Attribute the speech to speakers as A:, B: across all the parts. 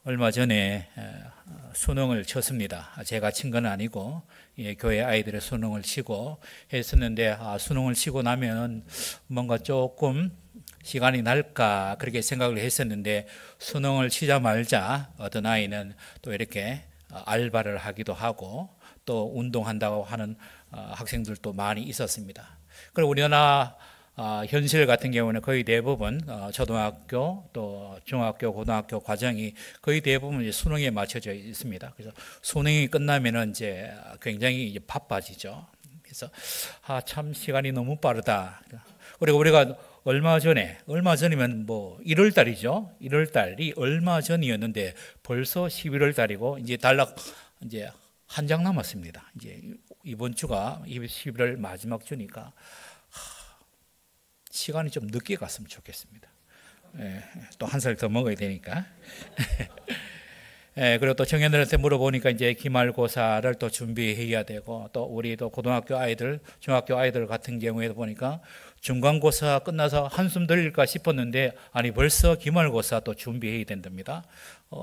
A: 얼마 전에 수능을 쳤습니다. 제가 친 건 아니고 교회 아이들의 수능을 치고 했었는데 수능을 치고 나면 뭔가 조금 시간이 날까 그렇게 생각을 했었는데 수능을 치자마자 어떤 아이는 또 이렇게 알바를 하기도 하고 또 운동한다고 하는 학생들도 많이 있었습니다. 그리고 우리나라 현실 같은 경우는 거의 대부분 초등학교 또 중학교 고등학교 과정이 거의 대부분 이제 수능에 맞춰져 있습니다. 그래서 수능이 끝나면은 이제 굉장히 이제 바빠지죠. 그래서 참 시간이 너무 빠르다. 그리고 우리가 얼마 전이면 뭐 1월 달이죠. 1월 달이 얼마 전이었는데 벌써 11월 달이고 이제 단락 이제 한 장 남았습니다. 이제 이번 주가 11월 마지막 주니까 시간이 좀 늦게 갔으면 좋겠습니다. 또 한 살 더 먹어야 되니까. 그리고 또 청년들한테 물어보니까 이제 기말고사를 또 준비해야 되고 또 우리 또 고등학교 아이들, 중학교 아이들 같은 경우에도 보니까 중간고사 끝나서 한숨 돌릴까 싶었는데 아니 벌써 기말고사 또 준비해야 된답니다.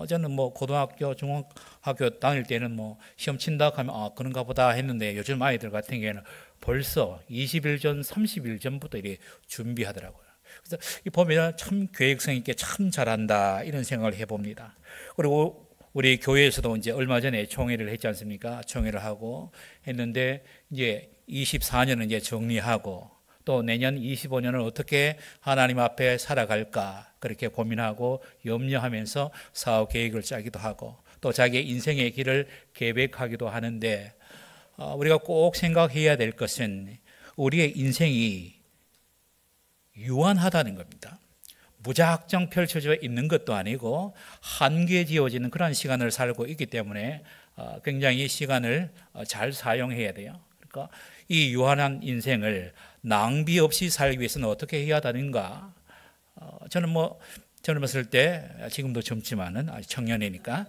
A: 저는 뭐 고등학교, 중학교 다닐 때는 뭐 시험 친다 하면 그런가 보다 했는데 요즘 아이들 같은 경우에는 벌써 20일 전, 30일 전부터 이렇게 준비하더라고요. 그래서 보면 참 계획성 있게 참 잘한다 이런 생각을 해봅니다. 그리고 우리 교회에서도 이제 얼마 전에 총회를 했지 않습니까? 총회를 하고 했는데 이제 24년은 이제 정리하고 또 내년 25년을 어떻게 하나님 앞에 살아갈까 그렇게 고민하고 염려하면서 사업 계획을 짜기도 하고 또 자기의 인생의 길을 계획하기도 하는데 우리가 꼭 생각해야 될 것은 우리의 인생이 유한하다는 겁니다. 무작정 펼쳐져 있는 것도 아니고 한계 지어지는 그런 시간을 살고 있기 때문에 굉장히 시간을 잘 사용해야 돼요. 그러니까 이 유한한 인생을 낭비 없이 살기 위해서는 어떻게 해야 하는가? 저는 젊었을 때 지금도 젊지만은 아직 청년이니까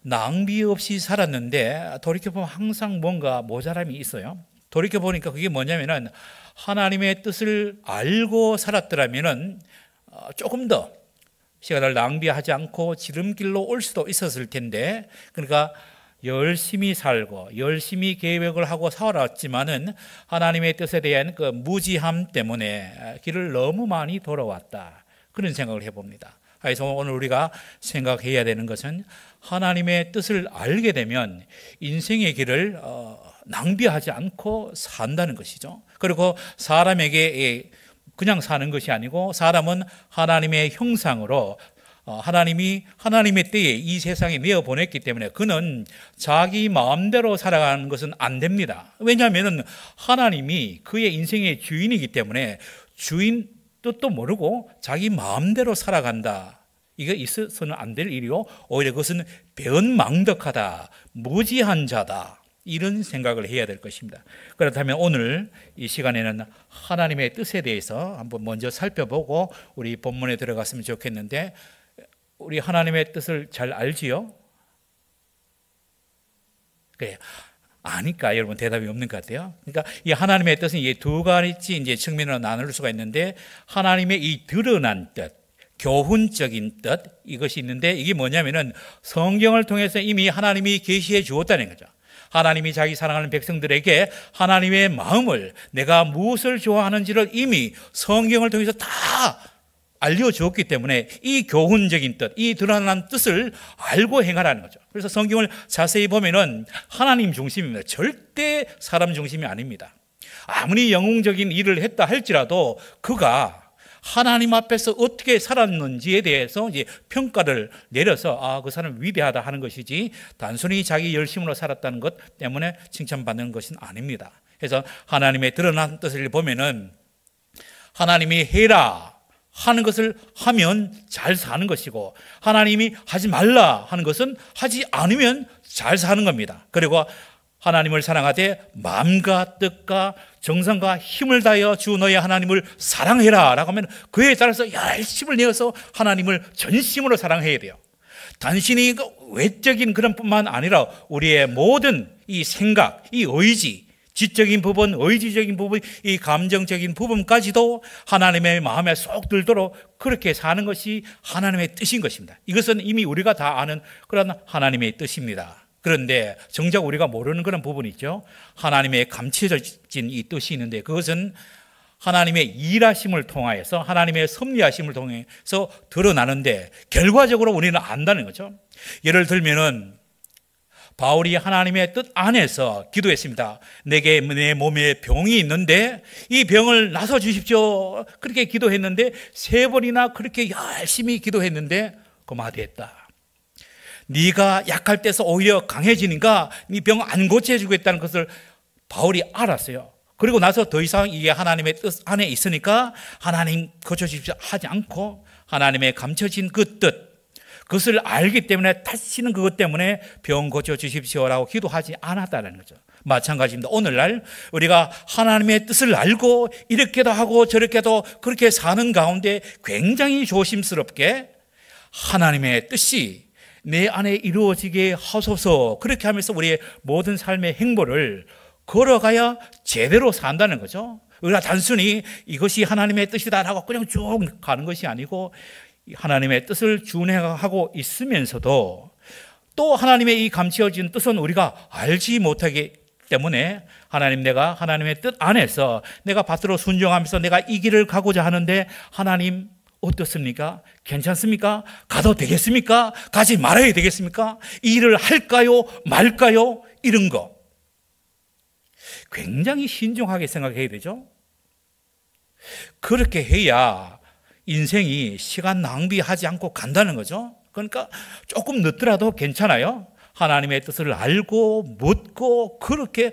A: 낭비 없이 살았는데 돌이켜보면 항상 뭔가 모자람이 있어요. 돌이켜보니까 그게 뭐냐면은 하나님의 뜻을 알고 살았더라면은 조금 더 시간을 낭비하지 않고 지름길로 올 수도 있었을 텐데 그러니까 열심히 살고 열심히 계획을 하고 살았지만은 하나님의 뜻에 대한 그 무지함 때문에 길을 너무 많이 돌아왔다 그런 생각을 해봅니다. 그래서 오늘 우리가 생각해야 되는 것은 하나님의 뜻을 알게 되면 인생의 길을 낭비하지 않고 산다는 것이죠. 그리고 사람에게 그냥 사는 것이 아니고 사람은 하나님의 형상으로 하나님이 하나님의 때에 이 세상에 내어보냈기 때문에 그는 자기 마음대로 살아가는 것은 안 됩니다. 왜냐하면 하나님이 그의 인생의 주인이기 때문에 주인 뜻도 모르고 자기 마음대로 살아간다. 이거 있어서는 안 될 일이요. 오히려 그것은 배은망덕하다, 무지한 자다. 이런 생각을 해야 될 것입니다. 그렇다면 오늘 이 시간에는 하나님의 뜻에 대해서 한번 먼저 살펴보고 우리 본문에 들어갔으면 좋겠는데 우리 하나님의 뜻을 잘 알지요? 그래요. 아니까 여러분 대답이 없는 것 같아요. 그러니까 이 하나님의 뜻은 이 두 가지 이제 측면으로 나눌 수가 있는데 하나님의 이 드러난 뜻, 교훈적인 뜻 이것이 있는데 이게 뭐냐면은 성경을 통해서 이미 하나님이 계시해 주었다는 거죠. 하나님이 자기 사랑하는 백성들에게 하나님의 마음을 내가 무엇을 좋아하는지를 이미 성경을 통해서 다 알려주었기 때문에 이 교훈적인 뜻, 이 드러난 뜻을 알고 행하라는 거죠. 그래서 성경을 자세히 보면은 하나님 중심입니다. 절대 사람 중심이 아닙니다. 아무리 영웅적인 일을 했다 할지라도 그가 하나님 앞에서 어떻게 살았는지에 대해서 이제 평가를 내려서 그 사람은 위대하다 하는 것이지 단순히 자기 열심으로 살았다는 것 때문에 칭찬받는 것은 아닙니다. 그래서 하나님의 드러난 뜻을 보면은 하나님이 해라 하는 것을 하면 잘 사는 것이고 하나님이 하지 말라 하는 것은 하지 않으면 잘 사는 겁니다. 그리고 하나님을 사랑하되 마음과 뜻과 정성과 힘을 다하여 주 너의 하나님을 사랑해라 라고 하면 그에 따라서 열심을 내어서 하나님을 전심으로 사랑해야 돼요. 단순히 외적인 그런 뿐만 아니라 우리의 모든 이 생각, 이 의지, 지적인 부분, 의지적인 부분, 이 감정적인 부분까지도 하나님의 마음에 쏙 들도록 그렇게 사는 것이 하나님의 뜻인 것입니다. 이것은 이미 우리가 다 아는 그런 하나님의 뜻입니다. 그런데 정작 우리가 모르는 그런 부분이 있죠. 하나님의 감춰진 이 뜻이 있는데 그것은 하나님의 일하심을 통하여서 하나님의 섭리하심을 통해서 드러나는데 결과적으로 우리는 안다는 거죠. 예를 들면은 바울이 하나님의 뜻 안에서 기도했습니다. 내게 내 몸에 병이 있는데 이 병을 나서 주십시오. 그렇게 기도했는데 3번이나 그렇게 열심히 기도했는데 그마디했다. 네가 약할 때서 오히려 강해지니까 네 병 안 고쳐주겠다는 것을 바울이 알았어요. 그리고 나서 더 이상 이게 하나님의 뜻 안에 있으니까 하나님 고쳐주십시오 하지 않고 하나님의 감춰진 그 뜻, 그것을 알기 때문에 다시는 그것 때문에 병 고쳐주십시오라고 기도하지 않았다는 거죠. 마찬가지입니다. 오늘날 우리가 하나님의 뜻을 알고 이렇게도 하고 저렇게도 그렇게 사는 가운데 굉장히 조심스럽게 하나님의 뜻이 내 안에 이루어지게 하소서, 그렇게 하면서 우리의 모든 삶의 행보를 걸어가야 제대로 산다는 거죠. 우리가 단순히 이것이 하나님의 뜻이다라고 그냥 쭉 가는 것이 아니고 하나님의 뜻을 준행하고 있으면서도 또 하나님의 이 감추어진 뜻은 우리가 알지 못하기 때문에 하나님, 내가 하나님의 뜻 안에서 내가 밭으로 순종하면서 내가 이 길을 가고자 하는데 하나님 어떻습니까? 괜찮습니까? 가도 되겠습니까? 가지 말아야 되겠습니까? 이 일을 할까요? 말까요? 이런 거 굉장히 신중하게 생각해야 되죠. 그렇게 해야 인생이 시간 낭비하지 않고 간다는 거죠. 그러니까 조금 늦더라도 괜찮아요. 하나님의 뜻을 알고 묻고 그렇게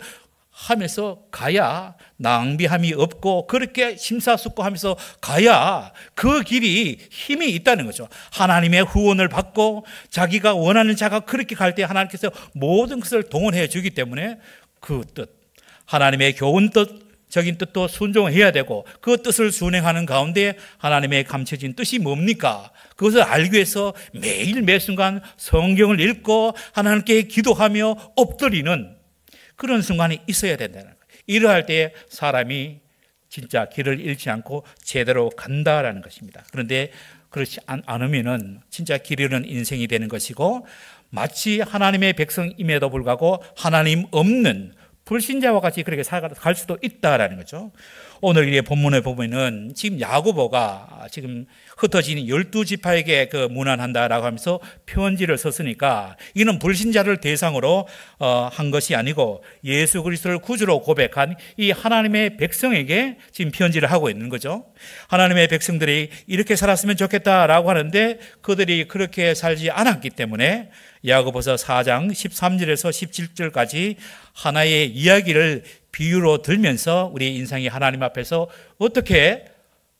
A: 하면서 가야 낭비함이 없고 그렇게 심사숙고하면서 가야 그 길이 힘이 있다는 거죠. 하나님의 후원을 받고 자기가 원하는 자가 그렇게 갈 때 하나님께서 모든 것을 동원해 주기 때문에 그 뜻, 하나님의 교훈 뜻적인 뜻도 순종해야 되고 그 뜻을 순행하는 가운데 하나님의 감춰진 뜻이 뭡니까? 그것을 알기 위해서 매일 매순간 성경을 읽고 하나님께 기도하며 엎드리는 그런 순간이 있어야 된다는 거예요. 이러할 때 사람이 진짜 길을 잃지 않고 제대로 간다라는 것입니다. 그런데 그렇지 않으면은 진짜 길 잃은 인생이 되는 것이고 마치 하나님의 백성임에도 불구하고 하나님 없는 불신자와 같이 그렇게 살아갈 수도 있다라는 거죠. 오늘 이 본문에 보면은 지금 야고보가 지금 흩어진 12지파에게 그 문안한다라고 하면서 편지를 썼으니까 이는 불신자를 대상으로 한 것이 아니고 예수 그리스도를 구주로 고백한 이 하나님의 백성에게 지금 편지를 하고 있는 거죠. 하나님의 백성들이 이렇게 살았으면 좋겠다라고 하는데 그들이 그렇게 살지 않았기 때문에 야고보서 4장 13절에서 17절까지 하나의 이야기를 비유로 들면서 우리 인생이 하나님 앞에서 어떻게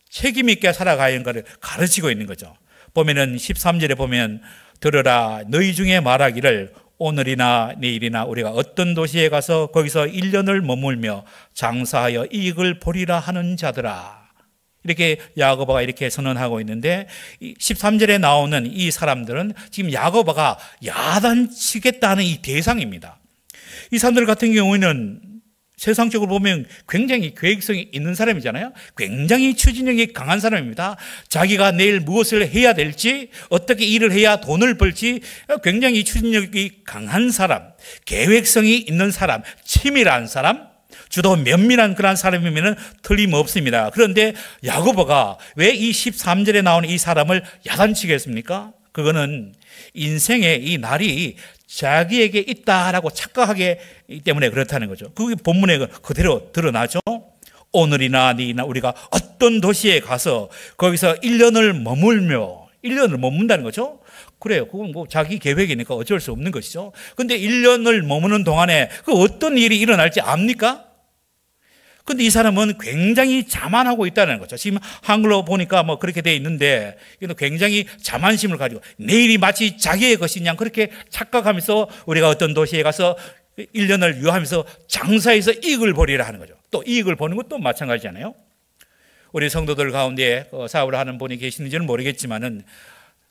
A: 책임 있게 살아가는가를 가르치고 있는 거죠. 보면은 13절에 보면 들으라, 너희 중에 말하기를 오늘이나 내일이나 우리가 어떤 도시에 가서 거기서 1년을 머물며 장사하여 이익을 보리라 하는 자들아, 이렇게 야고보가 이렇게 선언하고 있는데 13절에 나오는 이 사람들은 지금 야고보가 야단치겠다는 이 대상입니다. 이 사람들 같은 경우에는 세상적으로 보면 굉장히 계획성이 있는 사람이잖아요. 굉장히 추진력이 강한 사람입니다. 자기가 내일 무엇을 해야 될지, 어떻게 일을 해야 돈을 벌지 굉장히 추진력이 강한 사람, 계획성이 있는 사람, 치밀한 사람, 주도 면밀한 그런 사람이면 틀림없습니다. 그런데 야고보가 왜 이 13절에 나오는 이 사람을 야단치겠습니까? 그거는 인생의 이 날이 자기에게 있다라고 착각하기 때문에 그렇다는 거죠. 그게 본문에 그대로 드러나죠. 오늘이나 내일이나 우리가 어떤 도시에 가서 거기서 1년을 머물며, 1년을 머문다는 거죠. 그래요. 그건 뭐 자기 계획이니까 어쩔 수 없는 것이죠. 근데 1년을 머무는 동안에 그 어떤 일이 일어날지 압니까? 근데 이 사람은 굉장히 자만하고 있다는 거죠. 지금 한글로 보니까 뭐 그렇게 돼 있는데 굉장히 자만심을 가지고 내일이 마치 자기의 것이냐 그렇게 착각하면서 우리가 어떤 도시에 가서 1년을 유하면서 장사해서 이익을 벌이라 하는 거죠. 또 이익을 버는 것도 마찬가지잖아요. 우리 성도들 가운데 사업을 하는 분이 계시는지는 모르겠지만은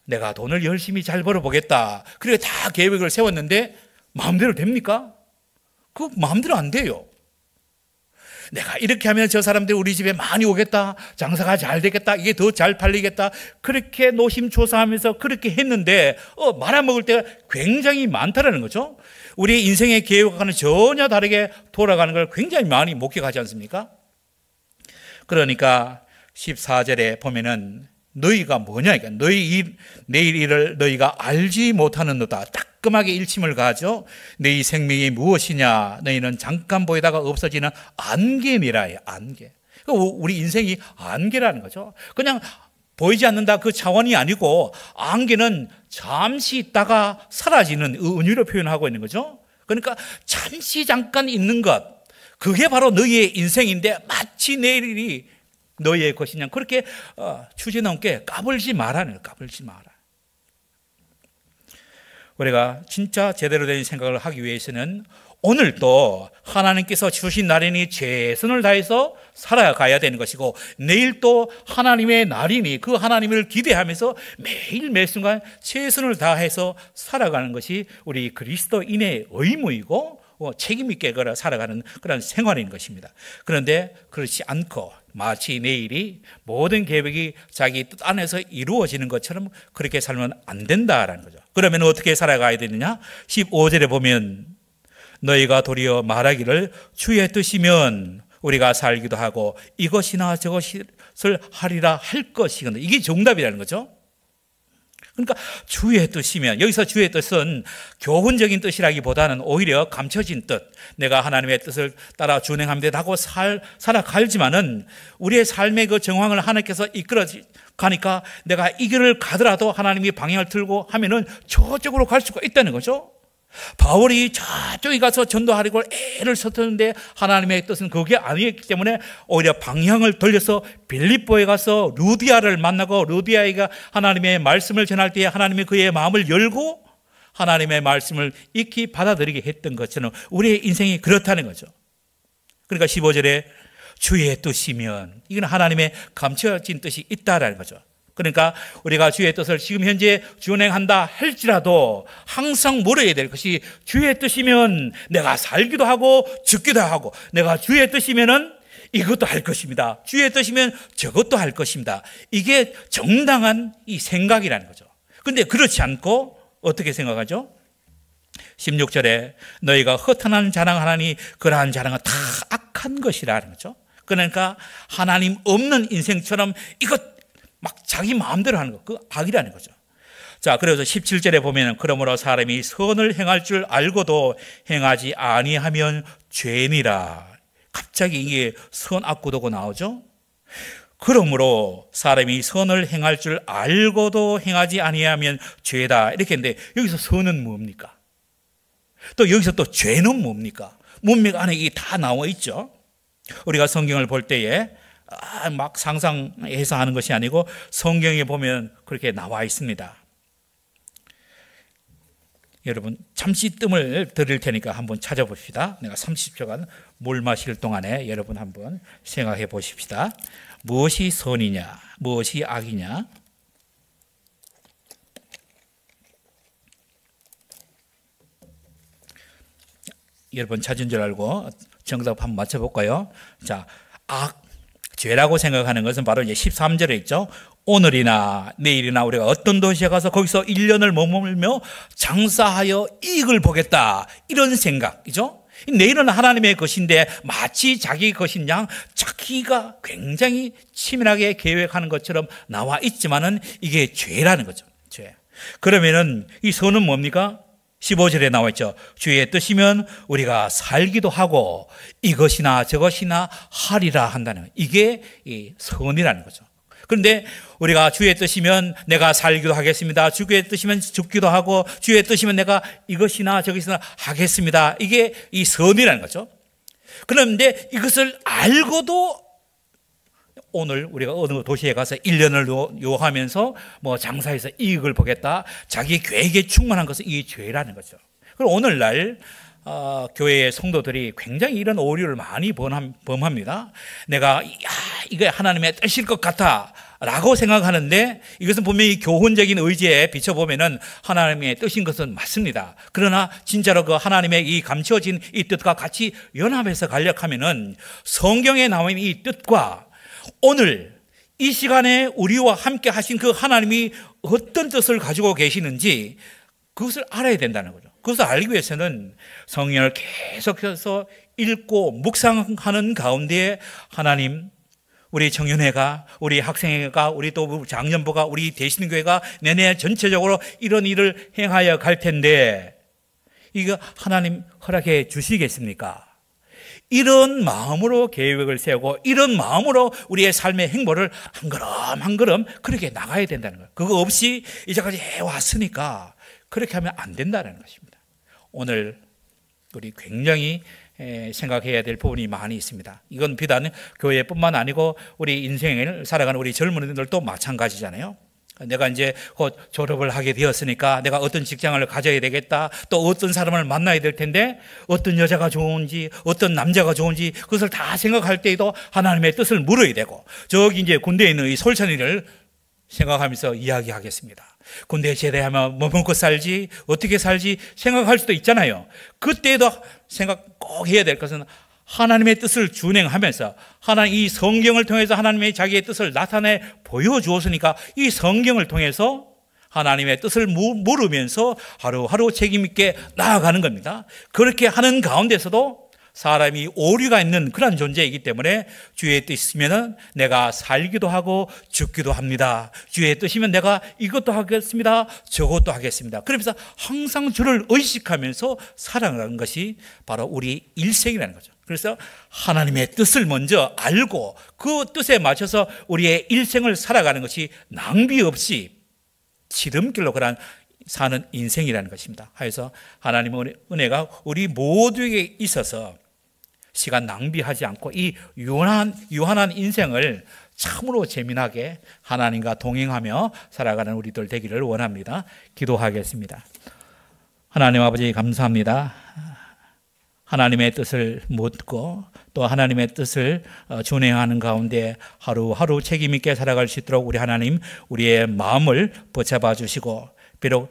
A: 내가 돈을 열심히 잘 벌어보겠다, 그리고 다 계획을 세웠는데 마음대로 됩니까? 그 마음대로 안 돼요. 내가 이렇게 하면 저 사람들이 우리 집에 많이 오겠다, 장사가 잘 되겠다, 이게 더 잘 팔리겠다, 그렇게 노심초사하면서 그렇게 했는데 말아먹을 때가 굉장히 많다라는 거죠. 우리 인생의 계획과는 전혀 다르게 돌아가는 걸 굉장히 많이 목격하지 않습니까? 그러니까 14절에 보면은 너희가 뭐냐, 그러니까 내일 일을 너희가 알지 못하는도다. 따끔하게 일침을 가죠. 너희 생명이 무엇이냐? 너희는 잠깐 보이다가 없어지는 안개니라. 안개. 우리 인생이 안개라는 거죠. 그냥 보이지 않는다 그 차원이 아니고, 안개는 잠시 있다가 사라지는 은유로 표현하고 있는 거죠. 그러니까 잠시 잠깐 있는 것, 그게 바로 너희의 인생인데 마치 내일이 너희의 것이냐, 그렇게 주제넘게 까불지 말라는 거예요. 까불지 마라. 우리가 진짜 제대로 된 생각을 하기 위해서는 오늘도 하나님께서 주신 날이니 최선을 다해서 살아가야 되는 것이고, 내일 또 하나님의 날이니 그 하나님을 기대하면서 매일 매순간 최선을 다해서 살아가는 것이 우리 그리스도인의 의무이고 책임 있게 살아가는 그런 생활인 것입니다. 그런데 그렇지 않고 마치 내일이 모든 계획이 자기 뜻 안에서 이루어지는 것처럼 그렇게 살면 안 된다라는 거죠. 그러면 어떻게 살아가야 되느냐? 15절에 보면 너희가 도리어 말하기를 주의 뜻이면 우리가 살기도 하고 이것이나 저것을 하리라 할 것이거든요. 이게 정답이라는 거죠. 그러니까 주의 뜻이면, 여기서 주의 뜻은 교훈적인 뜻이라기보다는 오히려 감춰진 뜻, 내가 하나님의 뜻을 따라 준행하면 하고 살아가지만은 우리의 삶의 그 정황을 하나님께서 이끌어 가니까 내가 이 길을 가더라도 하나님이 방향을 틀고 하면은 저쪽으로 갈 수가 있다는 거죠. 바울이 저쪽에 가서 전도하려고 애를 썼는데 하나님의 뜻은 그게 아니었기 때문에 오히려 방향을 돌려서 빌립보에 가서 루디아를 만나고, 루디아가 하나님의 말씀을 전할 때에 하나님이 그의 마음을 열고 하나님의 말씀을 익히 받아들이게 했던 것처럼 우리의 인생이 그렇다는 거죠. 그러니까 15절에 주의 뜻이면, 이건 하나님의 감춰진 뜻이 있다라는 거죠. 그러니까 우리가 주의 뜻을 지금 현재 준행한다 할지라도 항상 물어야 될 것이, 주의 뜻이면 내가 살기도 하고 죽기도 하고, 내가 주의 뜻이면은 이것도 할 것입니다, 주의 뜻이면 저것도 할 것입니다. 이게 정당한 이 생각이라는 거죠. 그런데 그렇지 않고 어떻게 생각하죠? 16절에 너희가 허탄한 자랑하나니 그러한 자랑은 다 악한 것이라는 거죠. 그러니까 하나님 없는 인생처럼 이것 막 자기 마음대로 하는 거, 그 악이라는 거죠. 자, 그래서 17절에 보면 그러므로 사람이 선을 행할 줄 알고도 행하지 아니하면 죄니라. 갑자기 이게 선악구도가 나오죠. 그러므로 사람이 선을 행할 줄 알고도 행하지 아니하면 죄다, 이렇게 했는데 여기서 선은 뭡니까? 또 여기서 또 죄는 뭡니까? 문맥 안에 이게 다 나와 있죠. 우리가 성경을 볼 때에 막 상상해서 하는 것이 아니고 성경에 보면 그렇게 나와 있습니다. 여러분 잠시 뜸을 들일 테니까 한번 찾아봅시다. 내가 30초간 물 마실 동안에 여러분 한번 생각해 보십시다. 무엇이 선이냐, 무엇이 악이냐? 여러분 찾은 줄 알고 정답 한번 맞춰볼까요? 자, 죄라고 생각하는 것은 바로 이제 13절에 있죠. 오늘이나 내일이나 우리가 어떤 도시에 가서 거기서 1년을 머물며 장사하여 이익을 보겠다, 이런 생각이죠. 내일은 하나님의 것인데 마치 자기 것인 양 자기가 굉장히 치밀하게 계획하는 것처럼 나와 있지만은 이게 죄라는 거죠. 죄. 그러면은 이 선은 뭡니까? 15절에 나와 있죠. 주의 뜻이면 우리가 살기도 하고 이것이나 저것이나 하리라 한다는 거예요. 이게 이 선이라는 거죠. 그런데 우리가 주의 뜻이면 내가 살기도 하겠습니다, 주의 뜻이면 죽기도 하고, 주의 뜻이면 내가 이것이나 저것이나 하겠습니다, 이게 이 선이라는 거죠. 그런데 이것을 알고도 오늘 우리가 어느 도시에 가서 1년을 요하면서 뭐 장사해서 이익을 보겠다, 자기 계획에 충만한 것은 이 죄라는 거죠. 그리고 오늘날 교회의 성도들이 굉장히 이런 오류를 많이 범합니다. 내가 이게 하나님의 뜻일 것 같아 라고 생각하는데, 이것은 분명히 교훈적인 의지에 비춰보면은 하나님의 뜻인 것은 맞습니다. 그러나 진짜로 그 하나님의 이 감추어진 이 뜻과 같이 연합해서 간략하면은 성경에 나온 이 뜻과 오늘 이 시간에 우리와 함께 하신 그 하나님이 어떤 뜻을 가지고 계시는지 그것을 알아야 된다는 거죠. 그것을 알기 위해서는 성경을 계속해서 읽고 묵상하는 가운데 하나님, 우리 청년회가, 우리 학생회가, 우리 또 장년부가, 우리 대신교회가 내내 전체적으로 이런 일을 행하여 갈 텐데 이거 하나님 허락해 주시겠습니까? 이런 마음으로 계획을 세우고 이런 마음으로 우리의 삶의 행보를 한 걸음 한 걸음 그렇게 나가야 된다는 거예요. 그거 없이 이제까지 해왔으니까 그렇게 하면 안 된다는 것입니다. 오늘 우리 굉장히 생각해야 될 부분이 많이 있습니다. 이건 비단 교회뿐만 아니고 우리 인생을 살아가는 우리 젊은이들도 마찬가지잖아요. 내가 이제 곧 졸업을 하게 되었으니까 내가 어떤 직장을 가져야 되겠다, 또 어떤 사람을 만나야 될 텐데 어떤 여자가 좋은지 어떤 남자가 좋은지 그것을 다 생각할 때에도 하나님의 뜻을 물어야 되고, 저기 이제 군대에 있는 이 솔찬이를 생각하면서 이야기하겠습니다. 군대에 제대하면 뭐 먹고 살지 어떻게 살지 생각할 수도 있잖아요. 그때도 생각 꼭 해야 될 것은 하나님의 뜻을 준행하면서 하나님 이 성경을 통해서 하나님의 자기의 뜻을 나타내 보여주었으니까 이 성경을 통해서 하나님의 뜻을 물으면서 하루하루 책임 있게 나아가는 겁니다. 그렇게 하는 가운데서도 사람이 오류가 있는 그런 존재이기 때문에 주의 뜻이면 내가 살기도 하고 죽기도 합니다. 주의 뜻이면 내가 이것도 하겠습니다, 저것도 하겠습니다. 그러면서 항상 주를 의식하면서 살아가는 것이 바로 우리 일생이라는 거죠. 그래서 하나님의 뜻을 먼저 알고 그 뜻에 맞춰서 우리의 일생을 살아가는 것이 낭비 없이 지름길로 그런 사는 인생이라는 것입니다. 그래서 하나님의 은혜가 우리 모두에게 있어서 시간 낭비하지 않고 이 유한한 인생을 참으로 재미나게 하나님과 동행하며 살아가는 우리들 되기를 원합니다. 기도하겠습니다. 하나님 아버지 감사합니다. 하나님의 뜻을 묻고 또 하나님의 뜻을 준행하는 가운데 하루하루 책임 있게 살아갈 수 있도록 우리 하나님 우리의 마음을 붙잡아 주시고, 비록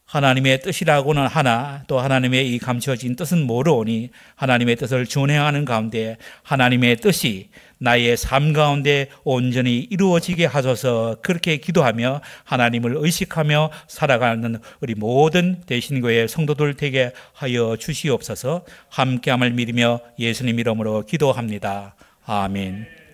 A: 하나님의 뜻이라고는 하나 또 하나님의 이 감추어진 뜻은 모르오니 하나님의 뜻을 준행하는 가운데 하나님의 뜻이 나의 삶 가운데 온전히 이루어지게 하소서. 그렇게 기도하며 하나님을 의식하며 살아가는 우리 모든 대신교회 성도들 되게 하여 주시옵소서. 함께함을 믿으며 예수님 이름으로 기도합니다. 아멘.